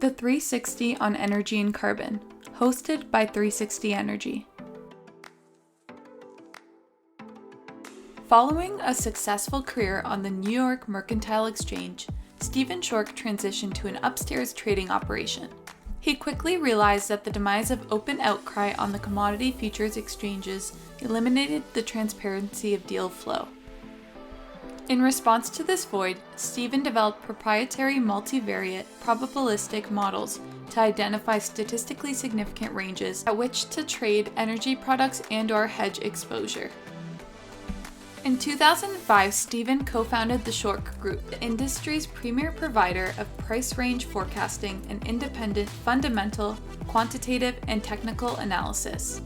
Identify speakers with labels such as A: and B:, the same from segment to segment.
A: The 360 on Energy and Carbon, hosted by 360 Energy. Following a successful career on the New York Mercantile Exchange, Stephen Schork transitioned to an upstairs trading operation. He quickly realized that the demise of open outcry on the commodity futures exchanges eliminated the transparency of deal flow. In response to this void, Stephen developed proprietary multivariate probabilistic models to identify statistically significant ranges at which to trade energy products and/or hedge exposure. In 2005, Stephen co-founded the Schork Group, the industry's premier provider of price range forecasting and independent fundamental, quantitative, and technical analysis.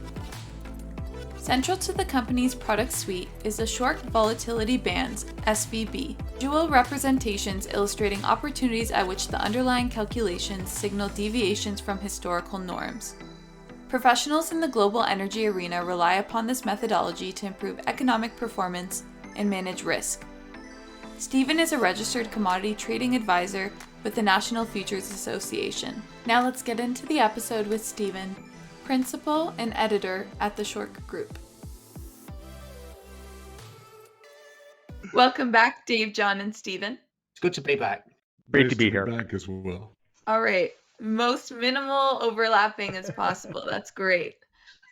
A: Central to the company's product suite is the Schork Volatility Bands, SVB, visual representations illustrating opportunities at which the underlying calculations signal deviations from historical norms. Professionals in the global energy arena rely upon this methodology to improve economic performance and manage risk. Stephen is a registered commodity trading advisor with the National Futures Association. Now let's get into the episode with Stephen, principal and editor at the Schork Group. Welcome back, Dave, John, and Stephen.
B: It's good to be back.
C: Great to be here. Back as well.
A: All right. Most minimal overlapping as possible. That's great.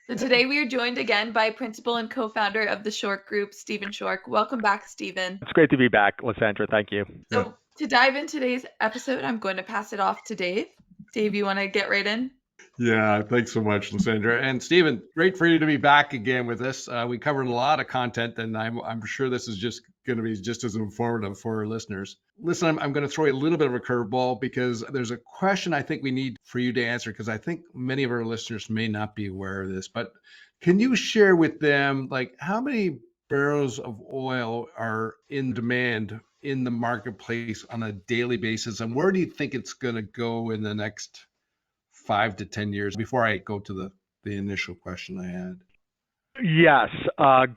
A: So today we are joined again by principal and co-founder of the Schork Group, Stephen Schork. Welcome back, Stephen.
C: It's great to be back, Lysandra. Thank you.
A: So to dive into today's episode, I'm going to pass it off to Dave. Dave, you want to get right in?
D: Yeah, thanks so much, Lysandra. And Stephen, great for you to be back again with us. We covered a lot of content, and I'm sure this is just going to be just as informative for our listeners. Listen, I'm going to throw you a little bit of a curveball because there's a question I think we need for you to answer, because I think many of our listeners may not be aware of this. But can you share with them, like, how many barrels of oil are in demand in the marketplace on a daily basis, and where do you think it's going to go in the next 5 to 10 years, before I go to the initial question I had?
C: Yes,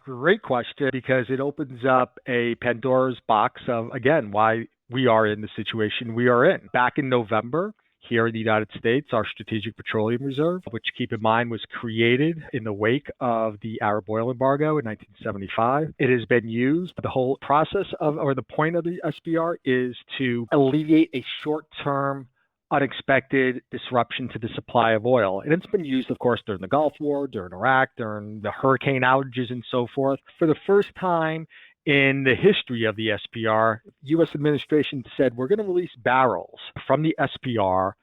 C: great question, because it opens up a Pandora's box of, again, why we are in the situation we are in. Back in November, here in the United States, our Strategic Petroleum Reserve, which, keep in mind, was created in the wake of the Arab oil embargo in 1975. It has been used. The whole process or the point of the SPR is to alleviate a short-term unexpected disruption to the supply of oil. And it's been used, of course, during the Gulf War, during Iraq, during the hurricane outages and so forth. For the first time in the history of the SPR, U.S. administration said, we're going to release barrels from the SPR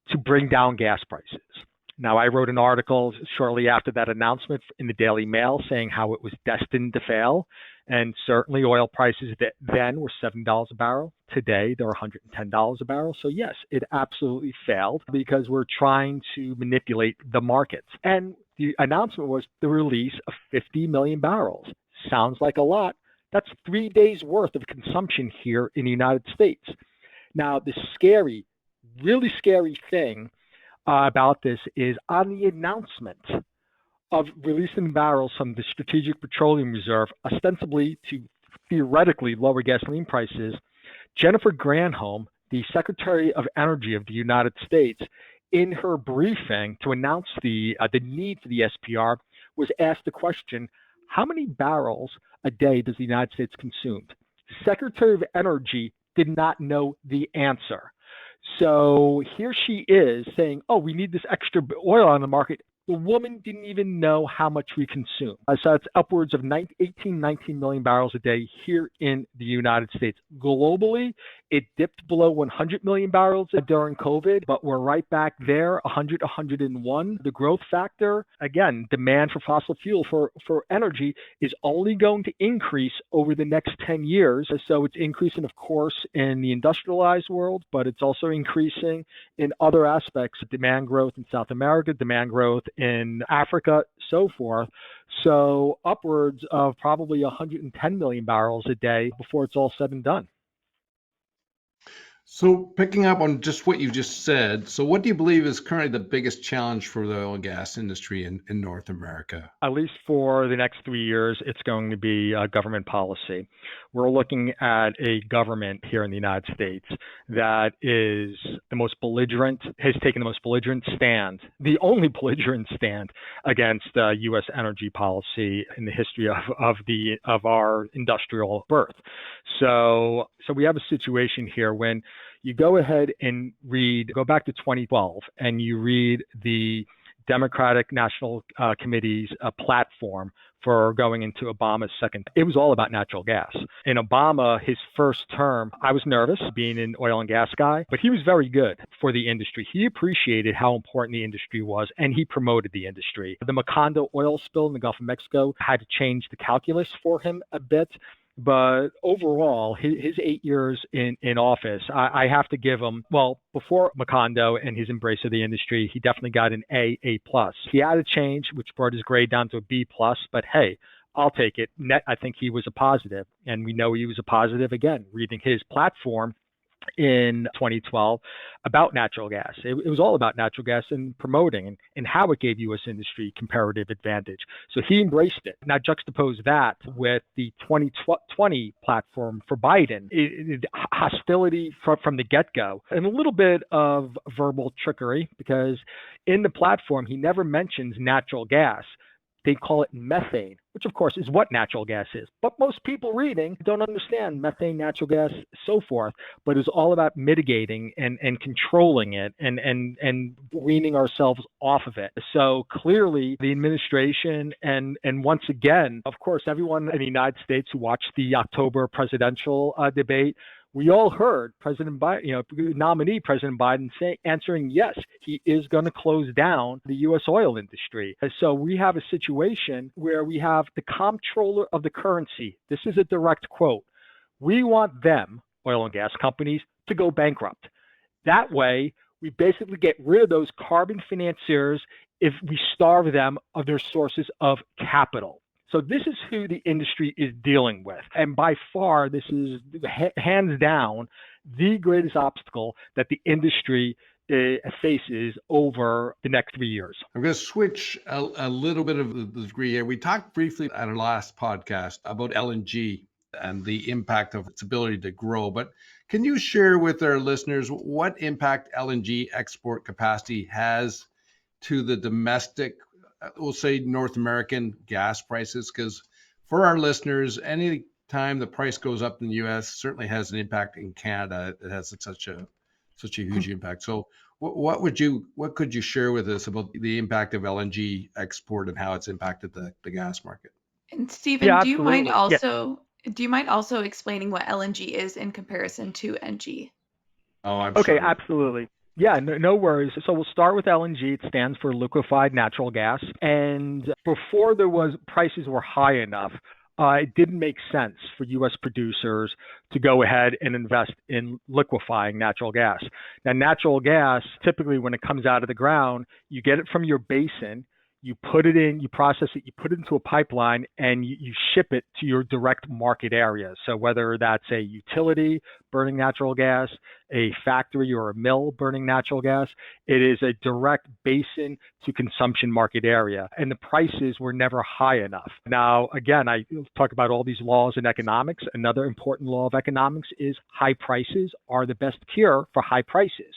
C: to bring down gas prices. Now, I wrote an article shortly after that announcement in the Daily Mail saying how it was destined to fail. And certainly oil prices then were $7 a barrel. Today, they're $110 a barrel. So yes, it absolutely failed because we're trying to manipulate the markets. And the announcement was the release of 50 million barrels. Sounds like a lot. That's 3 days worth of consumption here in the United States. Now, the really scary thing about this is on the announcement of releasing barrels from the Strategic Petroleum Reserve, ostensibly to theoretically lower gasoline prices, Jennifer Granholm, the Secretary of Energy of the United States, in her briefing to announce the need for the SPR, was asked the question, how many barrels a day does the United States consume? The Secretary of Energy did not know the answer. So here she is saying, oh, we need this extra oil on the market. The woman didn't even know how much we consume. So it's upwards of 19 million barrels a day here in the United States. Globally, it dipped below 100 million barrels during COVID, but we're right back there, 100, 101. The growth factor, again, demand for fossil fuel for energy is only going to increase over the next 10 years. So it's increasing, of course, in the industrialized world, but it's also increasing in other aspects, demand growth in South America, demand growth in Africa, so forth. So upwards of probably 110 million barrels a day before it's all said and done.
D: So, picking up on just what you just said, so what do you believe is currently the biggest challenge for the oil and gas industry in North America?
C: At least for the next 3 years, it's going to be government policy. We're looking at a government here in the United States that is the most belligerent, has taken the most belligerent stand, the only belligerent stand against U.S. energy policy in the history of our industrial birth. So we have a situation here when you go ahead and go back to 2012, and you read the Democratic National Committee's platform for going into Obama's second. It was all about natural gas. In Obama, his first term, I was nervous being an oil and gas guy, but he was very good for the industry. He appreciated how important the industry was, and he promoted the industry. The Macondo oil spill in the Gulf of Mexico had to change the calculus for him a bit. But overall, his 8 years in office, I have to give him, well, before Macondo and his embrace of the industry, he definitely got an A plus. He had a change, which brought his grade down to a B plus, but hey, I'll take it. Net, I think he was a positive, and we know he was a positive again, reading his platform in 2012 about natural gas. It was all about natural gas and promoting and how it gave U.S. industry comparative advantage. So he embraced it. Now juxtapose that with the 2020 platform for Biden, hostility from the get-go, and a little bit of verbal trickery, because in the platform, he never mentions natural gas. They call it methane, which of course is what natural gas is. But most people reading don't understand methane, natural gas, so forth, but it's all about mitigating and controlling it and weaning ourselves off of it. So clearly the administration and once again, of course, everyone in the United States who watched the October presidential debate, we all heard President Biden, nominee President Biden answering yes, he is going to close down the U.S. oil industry. And so we have a situation where we have the comptroller of the currency. This is a direct quote. We want them, oil and gas companies, to go bankrupt. That way, we basically get rid of those carbon financiers if we starve them of their sources of capital. So this is who the industry is dealing with. And by far, this is hands down the greatest obstacle that the industry faces over the next 3 years.
D: I'm going to switch a little bit of the degree here. We talked briefly at our last podcast about LNG and the impact of its ability to grow. But can you share with our listeners what impact LNG export capacity has to the domestic, we'll say North American gas prices? Because for our listeners, any time the price goes up in the U.S. certainly has an impact in Canada. It has such a huge impact. So what could you share with us about the impact of LNG export and how it's impacted the gas market?
A: And Stephen,
C: Yeah,
A: do you mind
C: absolutely.
A: also explaining what LNG is in comparison to NG?
D: Oh, I'm
C: Okay,
D: sure.
C: absolutely. Yeah, no worries. So we'll start with LNG. It stands for liquefied natural gas. And before prices were high enough, it didn't make sense for U.S. producers to go ahead and invest in liquefying natural gas. Now, natural gas, typically when it comes out of the ground, you get it from your basin, you put it in, you process it, you put it into a pipeline, and you ship it to your direct market area. So whether that's a utility burning natural gas, a factory or a mill burning natural gas, it is a direct basin to consumption market area. And the prices were never high enough. Now, again, I talk about all these laws in economics. Another important law of economics is high prices are the best cure for high prices.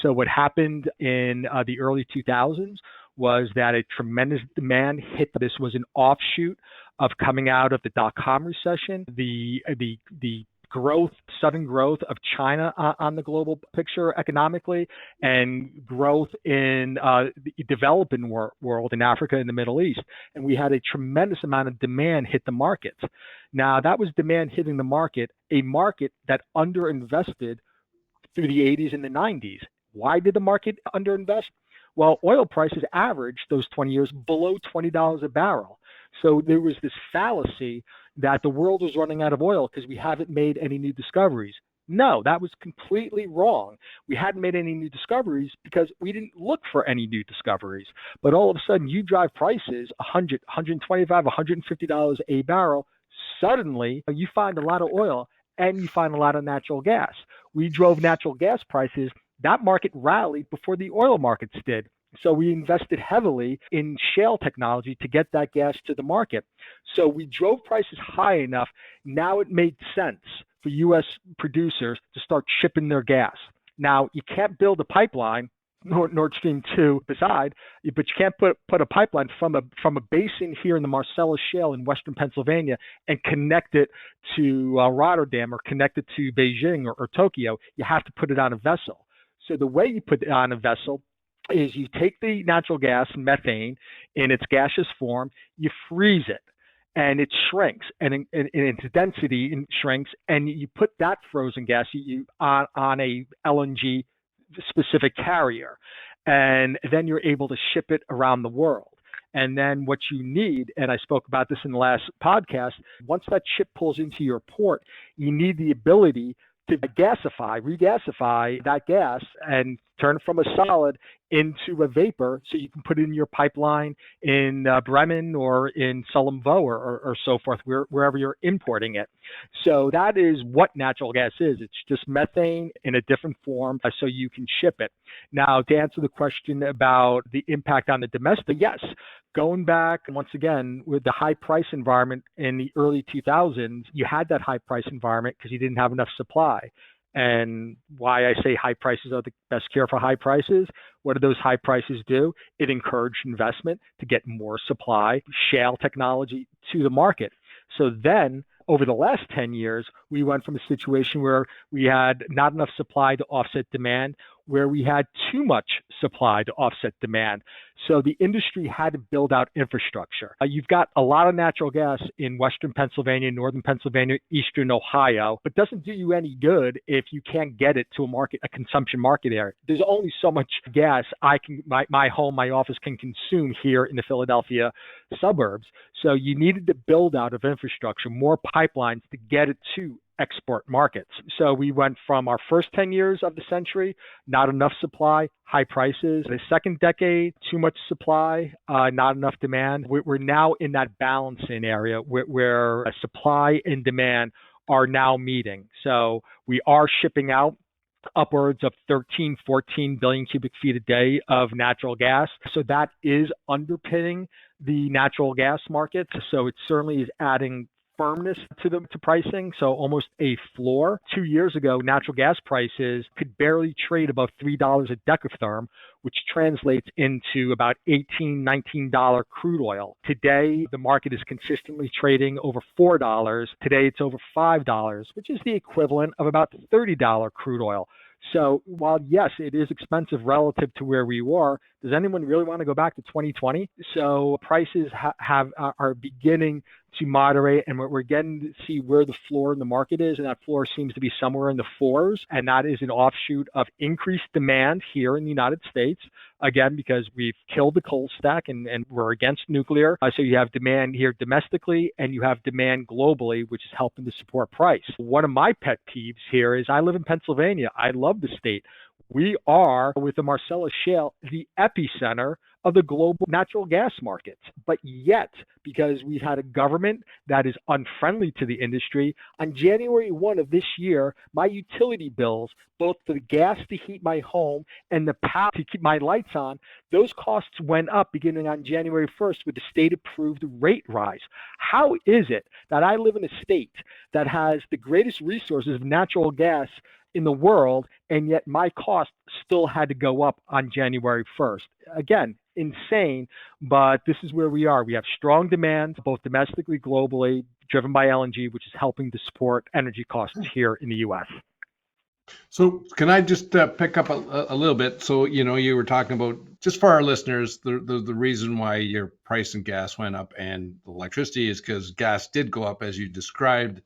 C: So what happened in the early 2000s was that a tremendous demand hit. This was an offshoot of coming out of the dot-com recession, the sudden growth of China on the global picture economically, and growth in the developing world in Africa and the Middle East. And we had a tremendous amount of demand hit the markets. Now, that was demand hitting the market, a market that underinvested through the 80s and the 90s. Why did the market underinvest? Well, oil prices averaged those 20 years below $20 a barrel. So there was this fallacy that the world was running out of oil because we haven't made any new discoveries. No, that was completely wrong. We hadn't made any new discoveries because we didn't look for any new discoveries. But all of a sudden, you drive prices $100, $125, $150 a barrel. Suddenly, you find a lot of oil and you find a lot of natural gas. We drove natural gas prices. That market rallied before the oil markets did. So we invested heavily in shale technology to get that gas to the market. So we drove prices high enough. Now it made sense for U.S. producers to start shipping their gas. Now, you can't build a pipeline, Nord Stream 2 beside, but you can't put a pipeline from a basin here in the Marcellus Shale in western Pennsylvania and connect it to Rotterdam or connect it to Beijing or Tokyo. You have to put it on a vessel. So the way you put it on a vessel is you take the natural gas, methane, in its gaseous form, you freeze it, and it shrinks, and its density shrinks, and you put that frozen gas on a LNG specific carrier, and then you're able to ship it around the world. And then what you need, and I spoke about this in the last podcast, once that ship pulls into your port, you need the ability to regasify that gas and turn it from a solid into a vapor so you can put it in your pipeline in Bremen or in Sullom-Voe or so forth, wherever you're importing it. So that is what natural gas is. It's just methane in a different form so you can ship it. Now, to answer the question about the impact on the domestic, yes, going back, once again, with the high price environment in the early 2000s, you had that high price environment because you didn't have enough supply. And why I say high prices are the best cure for high prices. What do those high prices do? It encouraged investment to get more supply, shale technology to the market. So then over the last 10 years, we went from a situation where we had not enough supply to offset demand, where we had too much supply to offset demand. So the industry had to build out infrastructure. You've got a lot of natural gas in western Pennsylvania, northern Pennsylvania, eastern Ohio, but doesn't do you any good if you can't get it to a consumption market area. There's only so much gas my home, my office can consume here in the Philadelphia suburbs. So you needed to build out of infrastructure, more pipelines to get it to export markets. So we went from our first 10 years of the century, not enough supply, high prices. The second decade, too much supply, not enough demand. We're now in that balancing area where supply and demand are now meeting. So we are shipping out upwards of 13, 14 billion cubic feet a day of natural gas. So that is underpinning the natural gas market. So it certainly is adding firmness to pricing, so almost a floor. 2 years ago, natural gas prices could barely trade above $3 a decatherm, which translates into about $18, $19 crude oil. Today, the market is consistently trading over $4. Today, it's over $5, which is the equivalent of about $30 crude oil. So while, yes, it is expensive relative to where we were, does anyone really want to go back to 2020? So prices are beginning to moderate, and we're getting to see where the floor in the market is, and that floor seems to be somewhere in the fours, and that is an offshoot of increased demand here in the United States, again, because we've killed the coal stack and we're against nuclear. So you have demand here domestically, and you have demand globally, which is helping to support price. One of my pet peeves here is I live in Pennsylvania. I love the state. We are, with the Marcellus Shale, the epicenter of the global natural gas markets. But yet, because we've had a government that is unfriendly to the industry, on January 1 of this year, my utility bills, both for the gas to heat my home and the power to keep my lights on, those costs went up beginning on January 1st with the state-approved rate rise. How is it that I live in a state that has the greatest resources of natural gas in the world, and yet my cost still had to go up on January 1st? Again, insane, but this is where we are. We have strong demand, both domestically, globally, driven by LNG, which is helping to support energy costs here in the U.S.
D: So can I just pick up a little bit? So, you were talking about, just for our listeners, the reason why your price in gas went up and electricity is because gas did go up, as you described.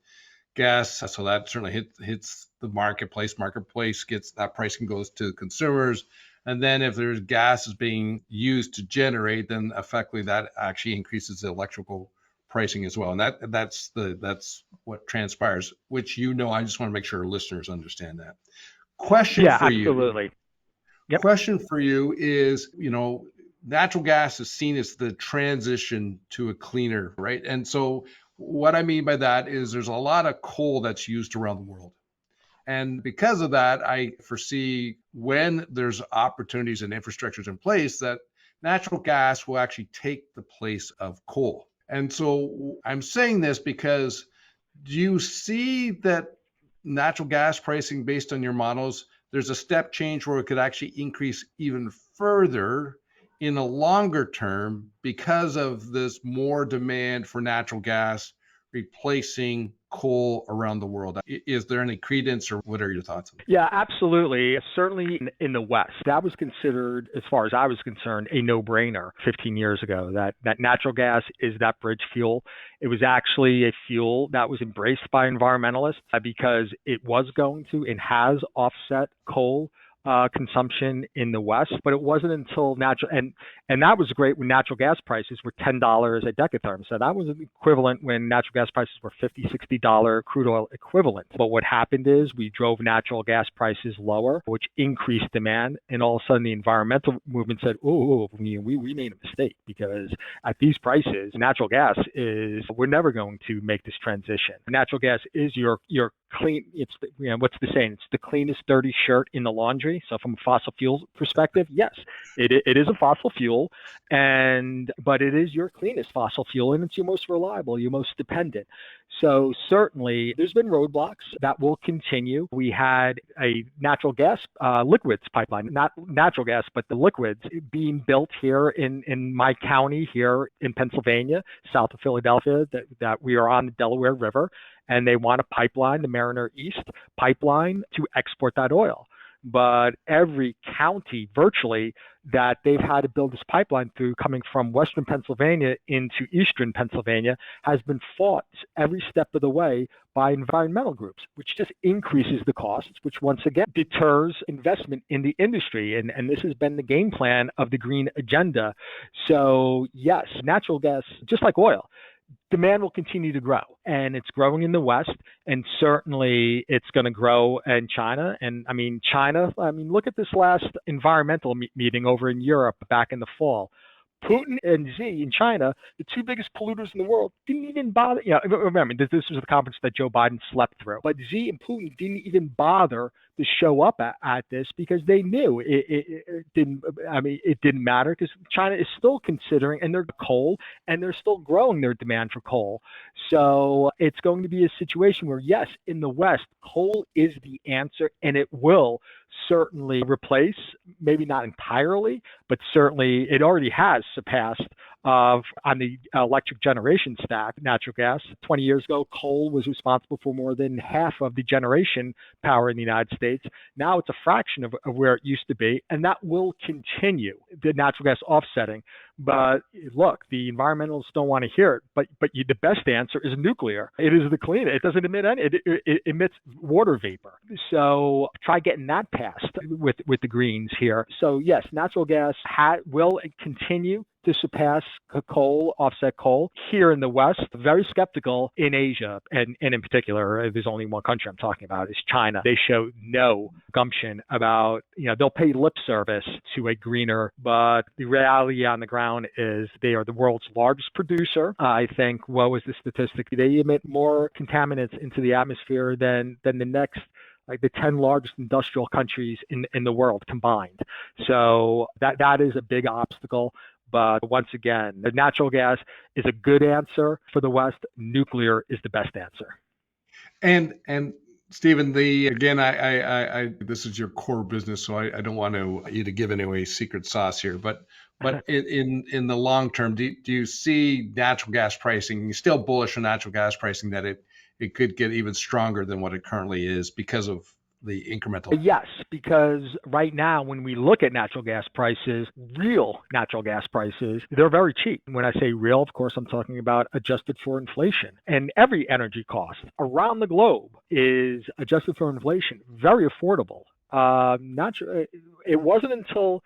D: Gas, so that certainly hits the marketplace. Marketplace gets that pricing goes to consumers, and then if there's gas is being used to generate, then effectively that actually increases the electrical pricing as well, and that's what transpires. Which I just want to make sure our listeners understand that. Question for you.
C: Absolutely. Yep.
D: Question for you is, natural gas is seen as the transition to a cleaner, right? And so What I mean by that is there's a lot of coal that's used around the world. And because of that, I foresee when there's opportunities and infrastructures in place that natural gas will actually take the place of coal. And so I'm saying this because do you see that natural gas pricing based on your models, there's a step change where it could actually increase even further in a longer term because of this more demand for natural gas replacing coal around the world? Is there any credence or what are your thoughts on
C: Yeah, absolutely. Certainly in the West, that was considered, as far as I was concerned, a no-brainer 15 years ago, that natural gas is that bridge fuel. It was actually a fuel that was embraced by environmentalists because it was going to and has offset coal consumption in the West, but it wasn't until and that was great when natural gas prices were $10 a decatherm. So that was equivalent when natural gas prices were $50, $60 crude oil equivalent. But what happened is we drove natural gas prices lower, which increased demand. And all of a sudden the environmental movement said, oh, we made a mistake because at these prices, natural gas we're never going to make this transition. Natural gas is your clean, what's the saying? It's the cleanest dirty shirt in the laundry. So from a fossil fuel perspective, yes, it is a fossil fuel, but it is your cleanest fossil fuel, and it's your most reliable, your most dependent. So certainly there's been roadblocks that will continue. We had a natural gas liquids pipeline, not natural gas, but the liquids being built here in my county here in Pennsylvania, south of Philadelphia, that we are on the Delaware River, and they want a pipeline, the Mariner East pipeline, to export that oil. But every county virtually that they've had to build this pipeline through coming from western Pennsylvania into eastern Pennsylvania has been fought every step of the way by environmental groups, which just increases the costs, which once again deters investment in the industry. And this has been the game plan of the green agenda. So yes, natural gas, just like oil, demand will continue to grow, and it's growing in the West, and certainly it's going to grow in China. And China, look at this last environmental meeting over in Europe back in the fall. Putin and Xi in China, the two biggest polluters in the world, didn't even bother. Remember, this was the conference that Joe Biden slept through. But Xi and Putin didn't even bother to show up at this because they knew it didn't. It didn't matter because China is still considering, and they're coal, and they're still growing their demand for coal. So it's going to be a situation where, yes, in the West, coal is the answer, and it will certainly replace, maybe not entirely, but certainly it already has surpassed on the electric generation stack, natural gas. 20 years ago, coal was responsible for more than half of the generation power in the United States. Now it's a fraction of where it used to be, and that will continue, the natural gas offsetting. But look, the environmentalists don't want to hear it, but the best answer is nuclear. It is the cleanest. It doesn't emit any, it emits water vapor. So try getting that passed with the Greens here. So yes, natural gas will continue to surpass coal, offset coal. Here in the West, very skeptical. In Asia, and in particular, there's only one country I'm talking about, is China. They show no gumption about, they'll pay lip service to a greener, but the reality on the ground is they are the world's largest producer. I think, what was the statistic? They emit more contaminants into the atmosphere than the next, like the 10 largest industrial countries in the world combined. So that is a big obstacle. But once again, the natural gas is a good answer for the West. Nuclear is the best answer.
D: And Stephen, I this is your core business, so I don't want you to give away secret sauce here. But in the long term, do you see natural gas pricing? You're still bullish on natural gas pricing, that it could get even stronger than what it currently is because of the incremental?
C: Yes, because right now, when we look at natural gas prices, real natural gas prices, they're very cheap. When I say real, of course, I'm talking about adjusted for inflation. And every energy cost around the globe is adjusted for inflation, very affordable. It wasn't until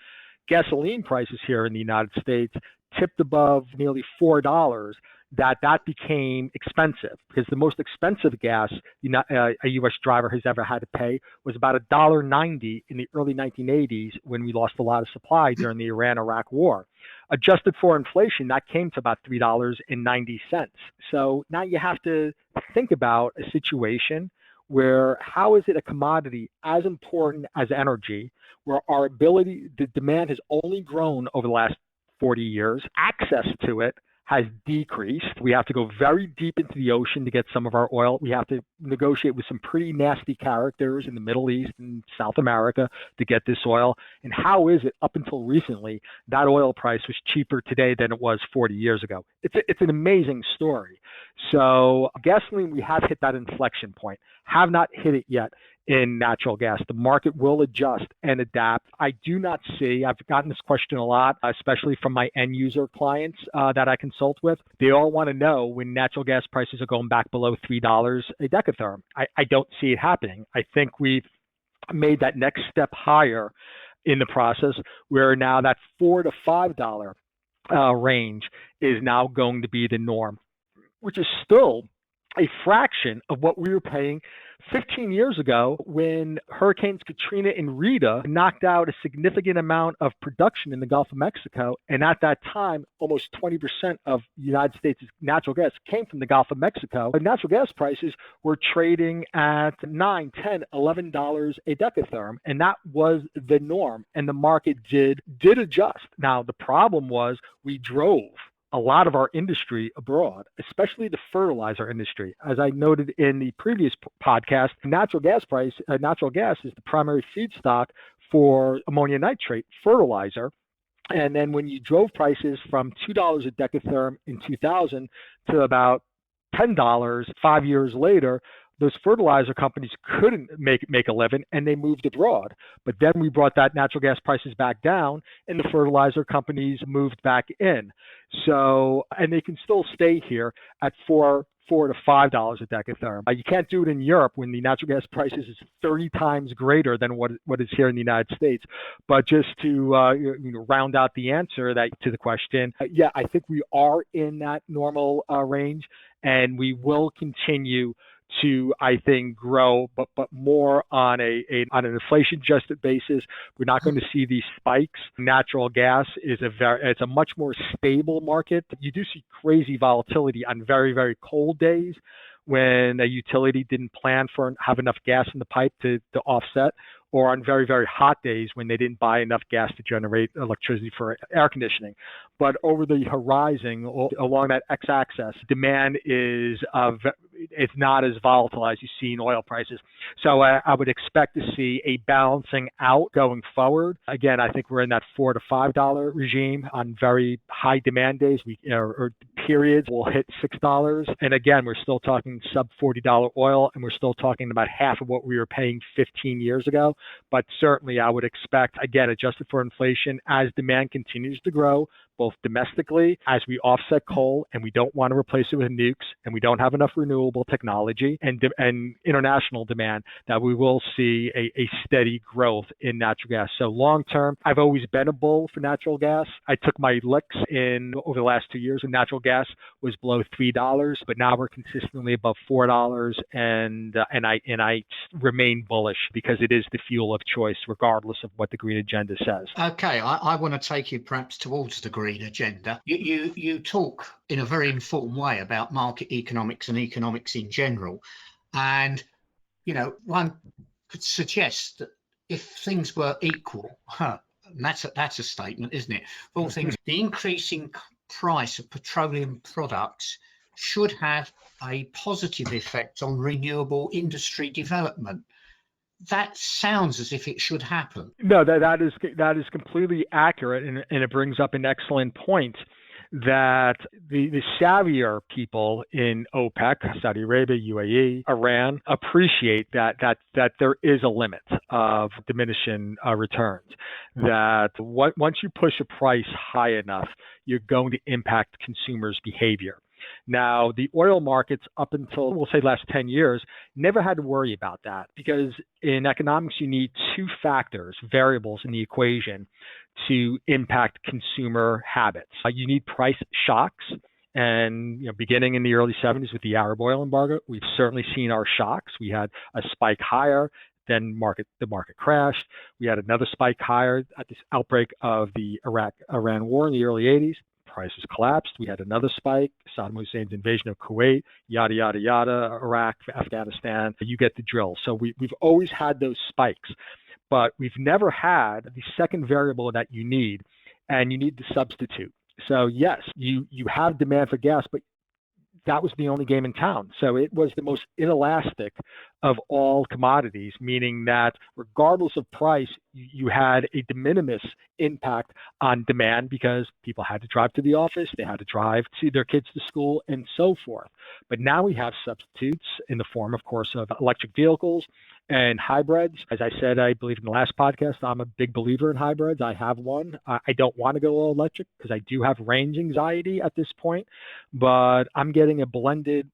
C: gasoline prices here in the United States tipped above nearly $4 that became expensive because the most expensive gas a U.S. driver has ever had to pay was about $1.90 in the early 1980s when we lost a lot of supply during the Iran-Iraq war. Adjusted for inflation, that came to about $3.90. So now you have to think about a situation where how is it a commodity as important as energy, where the demand has only grown over the last 40 years, access to it has decreased. We have to go very deep into the ocean to get some of our oil. We have to negotiate with some pretty nasty characters in the Middle East and South America to get this oil. And how is it up until recently that oil price was cheaper today than it was 40 years ago? It's an amazing story. So gasoline, we have hit that inflection point, have not hit it yet in natural gas. The market will adjust and adapt. I do not see, I've gotten this question a lot, especially from my end user clients that I consult with. They all want to know when natural gas prices are going back below $3 a decatherm. I don't see it happening. I think we've made that next step higher in the process where now that $4 to $5 range is now going to be the norm, which is still a fraction of what we were paying 15 years ago when Hurricanes Katrina and Rita knocked out a significant amount of production in the Gulf of Mexico. And at that time, almost 20% of the United States' natural gas came from the Gulf of Mexico. And natural gas prices were trading at $9, $10, $11 a decatherm. And that was the norm. And the market did adjust. Now, the problem was we drove a lot of our industry abroad, especially the fertilizer industry. As I noted in the previous podcast, natural gas is the primary feedstock for ammonium nitrate fertilizer. And then when you drove prices from $2 a decatherm in 2000 to about $10 5 years later, those fertilizer companies couldn't make a living and they moved abroad. But then we brought that natural gas prices back down and the fertilizer companies moved back in. So, and they can still stay here at $4 to $5 a decatherm. You can't do it in Europe when the natural gas prices is 30 times greater than what is here in the United States. But just to round out the answer to the question, yeah, I think we are in that normal range, and we will continue to, I think, grow, but more on an inflation-adjusted basis. We're not going to see these spikes. Natural gas it's a much more stable market. You do see crazy volatility on very, very cold days when a utility didn't have enough gas in the pipe to offset, or on very, very hot days when they didn't buy enough gas to generate electricity for air conditioning. But over the horizon, along that x-axis, demand it's not as volatile as you see in oil prices. So I would expect to see a balancing out going forward. Again, I think we're in that $4 to $5 regime on very high demand days. Or periods will hit $6. And again, we're still talking sub $40 oil, and we're still talking about half of what we were paying 15 years ago. But certainly I would expect, again, adjusted for inflation, as demand continues to grow, both domestically, as we offset coal and we don't want to replace it with nukes, and we don't have enough renewable technology, and international demand, that we will see a steady growth in natural gas. So long term, I've always been a bull for natural gas. I took my licks over the last 2 years when natural gas was below $3, but now we're consistently above $4, and I remain bullish because it is the fuel of choice, regardless of what the green agenda says.
B: Okay, I want to take you perhaps towards the green agenda. You talk in a very informed way about market economics and economics in general, and one could suggest that if things were equal, and that's a statement, isn't it? For all things, the increasing price of petroleum products should have a positive effect on renewable industry development. That sounds as if it should happen.
C: No, that is completely accurate, and it brings up an excellent point that the savvier people in OPEC, Saudi Arabia, UAE, Iran, appreciate that there is a limit of diminishing returns. That once you push a price high enough, you're going to impact consumers' behavior. Now, the oil markets up until, we'll say, last 10 years, never had to worry about that, because in economics, you need two variables in the equation to impact consumer habits. You need price shocks, And beginning in the early 70s with the Arab oil embargo, we've certainly seen our shocks. We had a spike higher, then the market crashed. We had another spike higher at this outbreak of the Iraq-Iran war in the early 80s. Prices collapsed. We had another spike, Saddam Hussein's invasion of Kuwait, yada, yada, yada, Iraq, Afghanistan. You get the drill. So we've always had those spikes, but we've never had the second variable that you need, and you need the substitute. So yes, you have demand for gas, but that was the only game in town. So it was the most inelastic of all commodities, meaning that regardless of price, you had a de minimis impact on demand because people had to drive to the office, they had to drive to their kids to school, and so forth. But now we have substitutes in the form, of course, of electric vehicles and hybrids. As I said, I believe in the last podcast, I'm a big believer in hybrids. I have one. I don't want to go all electric because I do have range anxiety at this point, but I'm getting a blended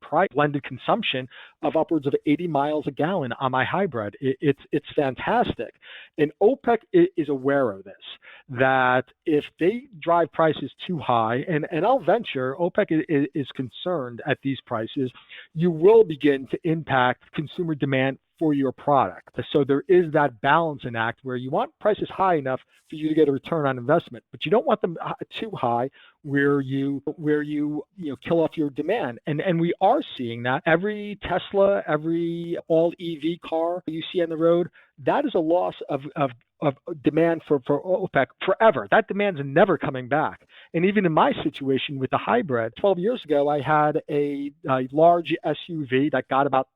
C: consumption of upwards of 80 miles a gallon on my hybrid. It's fantastic. And OPEC is aware of this, that if they drive prices too high, and I'll venture OPEC is concerned at these prices, you will begin to impact consumer demand for your product. So there is that balancing act where you want prices high enough for you to get a return on investment, but you don't want them too high where you kill off your demand. And we are seeing that every Tesla, every all EV car you see on the road, that is a loss of demand for OPEC forever. That demand is never coming back. And even in my situation with the hybrid, 12 years ago, I had a large SUV that got about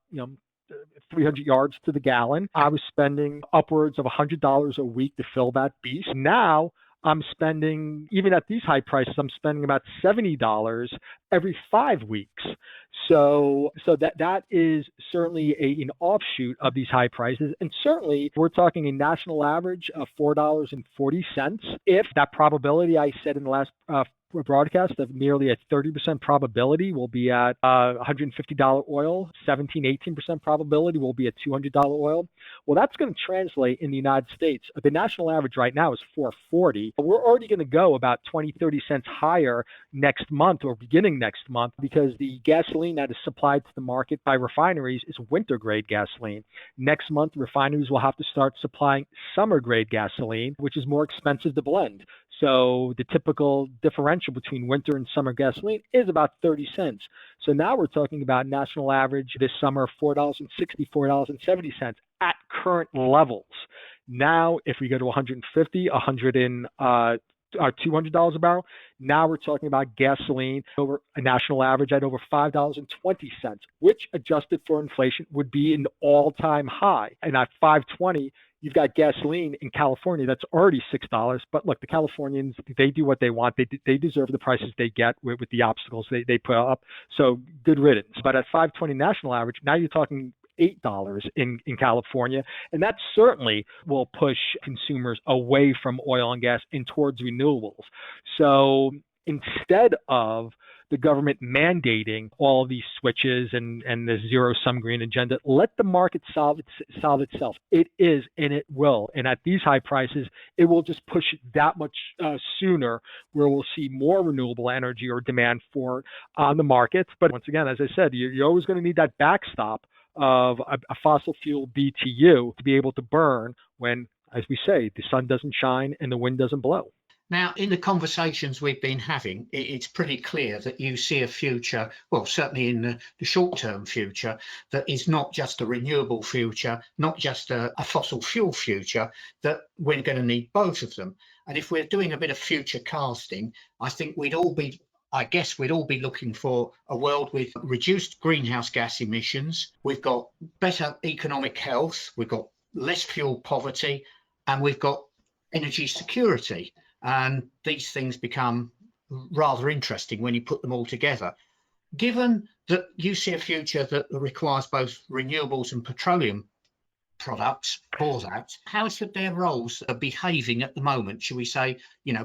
C: 300 yards to the gallon. I was spending upwards of $100 a week to fill that beast. Now I'm spending, even at these high prices, I'm spending about $70 every 5 weeks. So that is certainly an offshoot of these high prices. And certainly we're talking a national average of $4.40. If that probability I said in the last broadcast of nearly a 30% probability will be at $150 oil, 18% probability will be at $200 oil. Well, that's going to translate in the United States. The national average right now is $4.40. We're already going to go about 20, 30 cents higher next month or beginning next month because the gasoline that is supplied to the market by refineries is winter grade gasoline. Next month, refineries will have to start supplying summer grade gasoline, which is more expensive to blend. So the typical differential between winter and summer gasoline is about 30 cents. So now we're talking about national average this summer, $4.60, $4.70 at current levels. Now, if we go to 150, $200 a barrel, now we're talking about gasoline over a national average at over $5.20, which adjusted for inflation would be an all-time high. And at $5.20, you've got gasoline in California that's already $6. But look, the Californians, they do what they want. They deserve the prices they get with the obstacles they put up. So good riddance. But at $5.20 national average, now you're talking $8 in California. And that certainly will push consumers away from oil and gas and towards renewables. So instead of the government mandating all these switches and the zero-sum green agenda, let the market solve itself. It is, and it will. And at these high prices, it will just push it that much sooner where we'll see more renewable energy or demand for on the market. But once again, as I said, you're always going to need that backstop of a fossil fuel BTU to be able to burn when, as we say, the sun doesn't shine and the wind doesn't blow.
B: Now, in the conversations we've been having, it's pretty clear that you see a future, well, certainly in the short-term future, that is not just a renewable future, not just a fossil fuel future, that we're going to need both of them. And if we're doing a bit of future casting, I think we'd all be looking for a world with reduced greenhouse gas emissions. We've got better economic health, we've got less fuel poverty, and we've got energy security. And these things become rather interesting when you put them all together. Given that you see a future that requires both renewables and petroleum products for that, how should their roles are behaving at the moment? Should we say,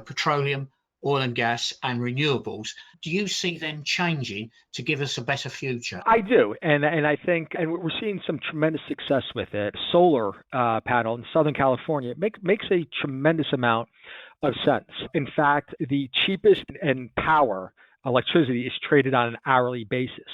B: petroleum, oil and gas and renewables? Do you see them changing to give us a better future?
C: I do. And I think, and we're seeing some tremendous success with it. Solar panel in Southern California makes a tremendous amount of sense. In fact, the cheapest and power electricity is traded on an hourly basis.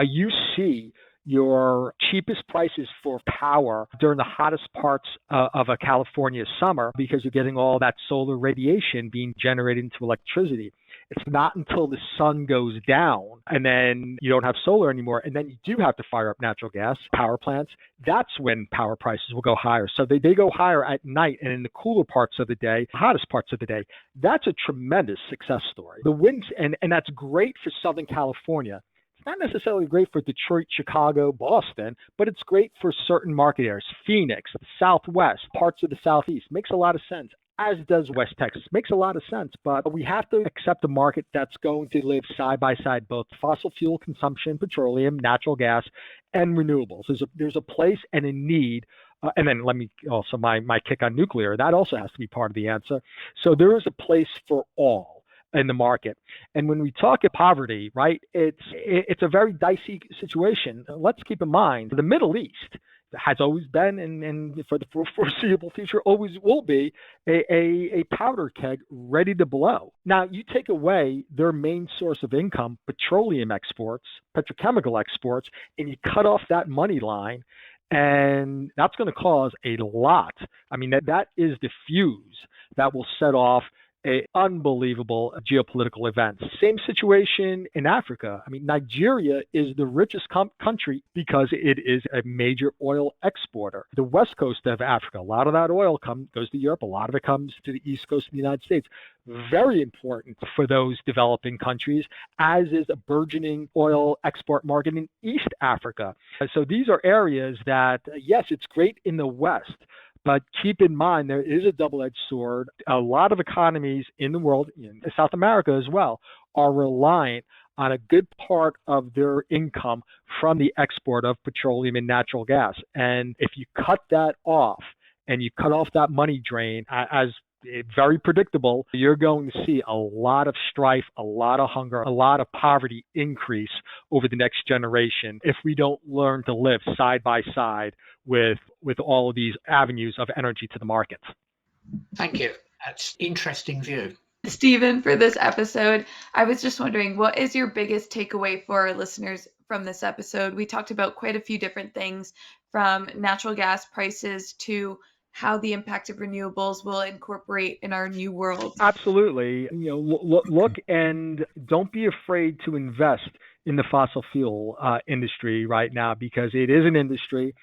C: You see your cheapest prices for power during the hottest parts of a California summer because you're getting all that solar radiation being generated into electricity. It's not until the sun goes down and then you don't have solar anymore, and then you do have to fire up natural gas power plants. That's when power prices will go higher. So they go higher at night and in the cooler parts of the day, the hottest parts of the day. That's a tremendous success story. The winds, and that's great for Southern California. It's not necessarily great for Detroit, Chicago, Boston, but it's great for certain market areas. Phoenix, the Southwest, parts of the Southeast. Makes a lot of sense, as does West Texas. Makes a lot of sense, but we have to accept a market that's going to live side by side, both fossil fuel consumption, petroleum, natural gas, and renewables. There's a place and a need. And then let me also, my kick on nuclear, that also has to be part of the answer. So there is a place for all in the market. And when we talk of poverty, right, it's a very dicey situation. Let's keep in mind, the Middle East has always been, and for the foreseeable future, always will be a powder keg ready to blow. Now, you take away their main source of income, petroleum exports, petrochemical exports, and you cut off that money line, and that's going to cause a lot. I mean, that is the fuse that will set off unbelievable geopolitical events. Same situation in Africa. I mean, Nigeria is the richest country because it is a major oil exporter. The west coast of Africa, a lot of that oil goes to Europe. A lot of it comes to the east coast of the United States. Very important for those developing countries, as is a burgeoning oil export market in East Africa. So these are areas that, yes, it's great in the West, but keep in mind, there is a double-edged sword. A lot of economies in the world, in South America as well, are reliant on a good part of their income from the export of petroleum and natural gas. And if you cut that off and you cut off that money drain, as very predictable, you're going to see a lot of strife, a lot of hunger, a lot of poverty increase over the next generation if we don't learn to live side by side with all of these avenues of energy to the markets.
B: Thank you. That's interesting view.
A: Stephen, for this episode, I was just wondering, what is your biggest takeaway for our listeners from this episode? We talked about quite a few different things, from natural gas prices to how the impact of renewables will incorporate in our new world.
C: Absolutely. Look and don't be afraid to invest in the fossil fuel industry right now, because it is an industry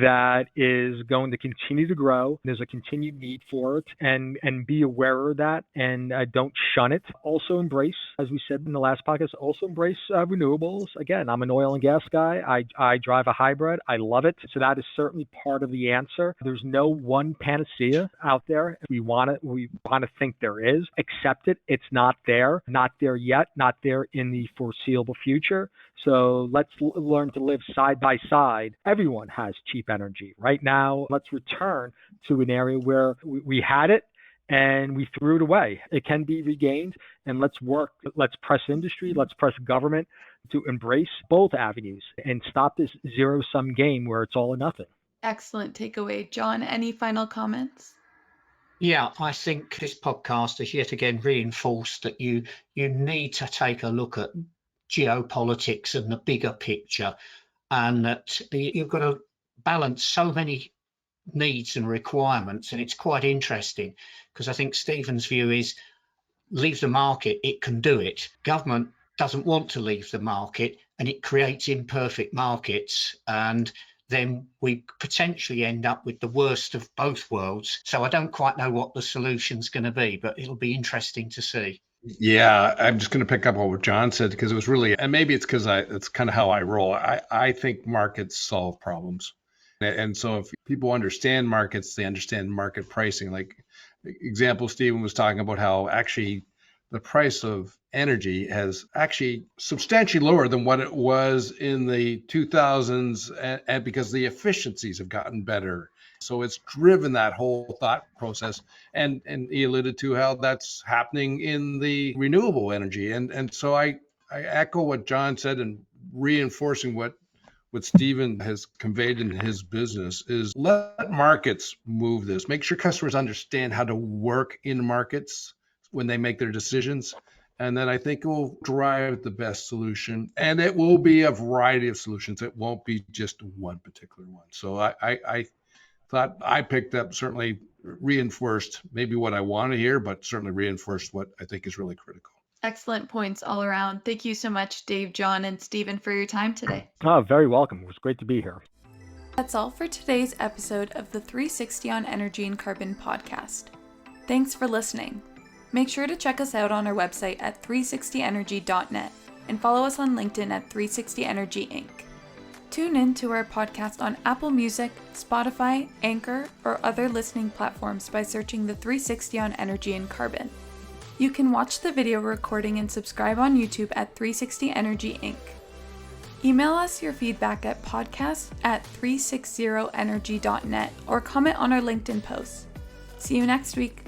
C: that is going to continue to grow. There's a continued need for it, and be aware of that, and don't shun it. Also embrace, as we said in the last podcast, also embrace renewables. Again, I'm an oil and gas guy. I drive a hybrid. I love it. So that is certainly part of the answer. There's no one panacea out there. We want to think there is. Accept it. It's not there yet, not there in the foreseeable future. So let's learn to live side by side. Everyone has cheap energy. Right now, let's return to an area where we had it and we threw it away. It can be regained, and let's press industry, let's press government to embrace both avenues and stop this zero-sum game where it's all or nothing.
A: Excellent takeaway. John, any final comments?
B: Yeah, I think this podcast has yet again reinforced that you need to take a look at geopolitics and the bigger picture, and that you've got to balance so many needs and requirements. And it's quite interesting, because I think Stephen's view is leave the market, it can do it. Government doesn't want to leave the market, and it creates imperfect markets, and then we potentially end up with the worst of both worlds. So I don't quite know what the solution's going to be, but it'll be interesting to see.
D: Yeah, I'm just going to pick up on what John said, because it was really, and maybe it's because it's kind of how I roll. I think markets solve problems. And so if people understand markets, they understand market pricing. Like example, Stephen was talking about how actually the price of energy has actually substantially lower than what it was in the 2000s, and because the efficiencies have gotten better. So it's driven that whole thought process. And he alluded to how that's happening in the renewable energy. And so I echo what John said, and reinforcing what Stephen has conveyed in his business is let markets move this. Make sure customers understand how to work in markets when they make their decisions. And then I think it will drive the best solution. And it will be a variety of solutions. It won't be just one particular one. So I thought I picked up, certainly reinforced maybe what I want to hear, but certainly reinforced what I think is really critical.
A: Excellent points all around. Thank you so much, Dave, John, and Stephen, for your time today.
C: Oh, very welcome. It was great to be here.
A: That's all for today's episode of the 360 on Energy and Carbon podcast. Thanks for listening. Make sure to check us out on our website at 360energy.net and follow us on LinkedIn at 360energy Inc. Tune in to our podcast on Apple Music, Spotify, Anchor, or other listening platforms by searching the 360 on Energy and Carbon. You can watch the video recording and subscribe on YouTube at 360energy Inc. Email us your feedback at podcast@360energy.net or comment on our LinkedIn posts. See you next week.